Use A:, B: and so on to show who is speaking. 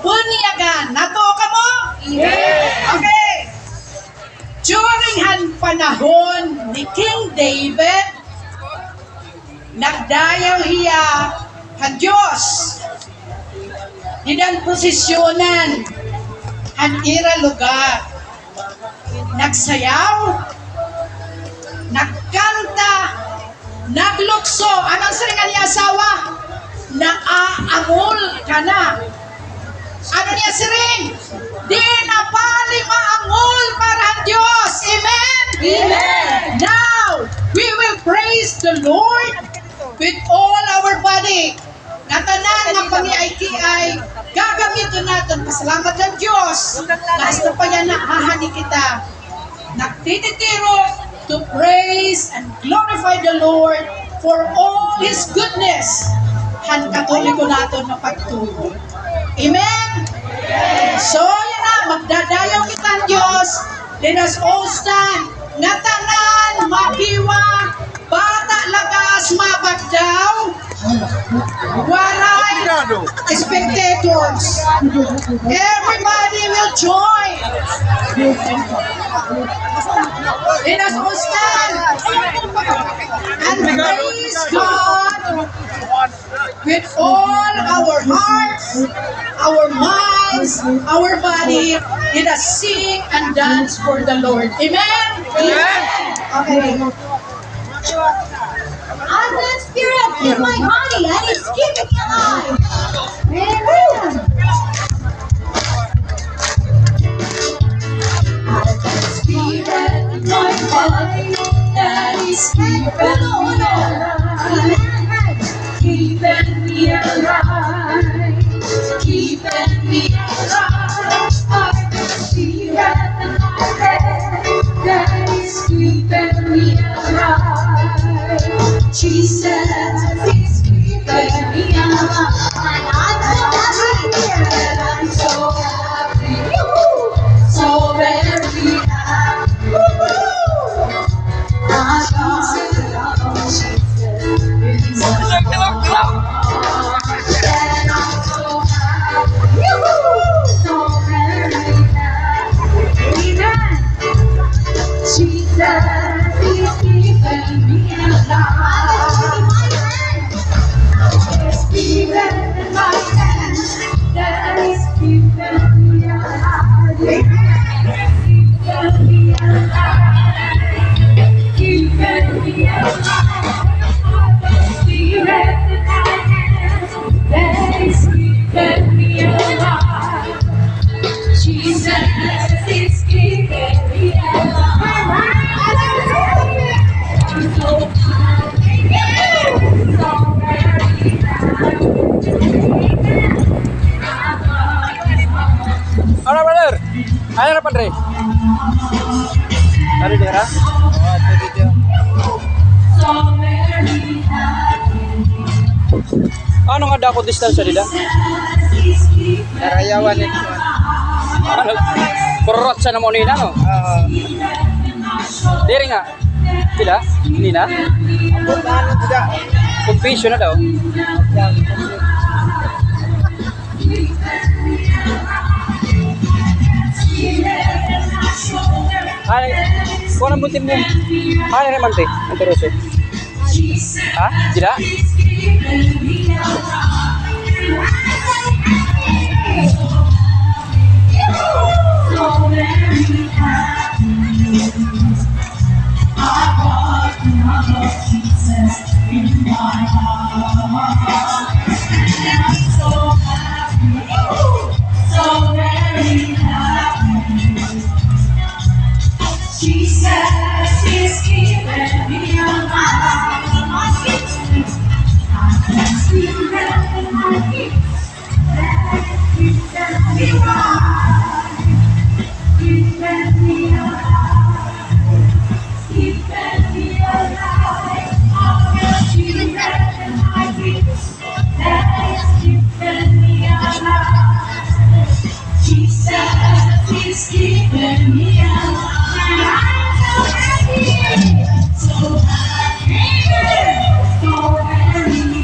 A: bunyagan. Nato ka mo?
B: Yes.
A: Okay. During han panahon ni King David, nagdayaw hiya han Diyos. Didan posisyonan han ira lugar. Nagsayaw, nagkanta, naglukso. Anong saringan niya asawa? Naaangol ka na. Ano niya siring? Di na pali maangol para ang Diyos. Amen?
B: Amen.
A: Now, we will praise the Lord with all our body. Natanan ng pangiaiki ay gagamitin natin. Pasalamat ng Diyos. Last na pa yan nahahani kita. Nagtititiro to praise and glorify the Lord for all His goodness. Han katoliko natin na pagtubo. Amen? So, yun na, magdadayaw kita ang Diyos. Let us all stand. Ngatanan, makiwa, bata lagas, mabagdaw, waray, spectators. Everybody will join. Let us all stand and praise God with all our hearts, our minds, our body. Let us sing and dance for the Lord. Amen?
B: Amen.
A: Okay.
C: I'm the spirit in my body and it's keeping me alive. Amen. I'm the spirit in my body that is keeping me alive. Keeping me alive. Keeping me alive. I'm the spirit in my head that is keeping me alive. Jesus is keeping me alive. And I'm so happy. So very happy. I got Jesus. And I'm so happy. So very happy. Amen. Jesus is keeping me alive. Spirit in my hands that is keeping me alive. Keeping me alive. Keeping me alive. Spirit in my hands that is keeping me alive. Jesus is keeping me alive. So
B: Ano, brother? Ano na, padre? Tari dira? Oh, ito video. Ano nga dako distansya nila? Narayawan ito. Ano? Kurot sa naman nila, no? Diri nga. Sila? Hindi na? Confusion na daw. Ay, kung anong buntin mo? Ay, naman te. Ang teroso. Ha? Sila?
C: Jesus is keeping me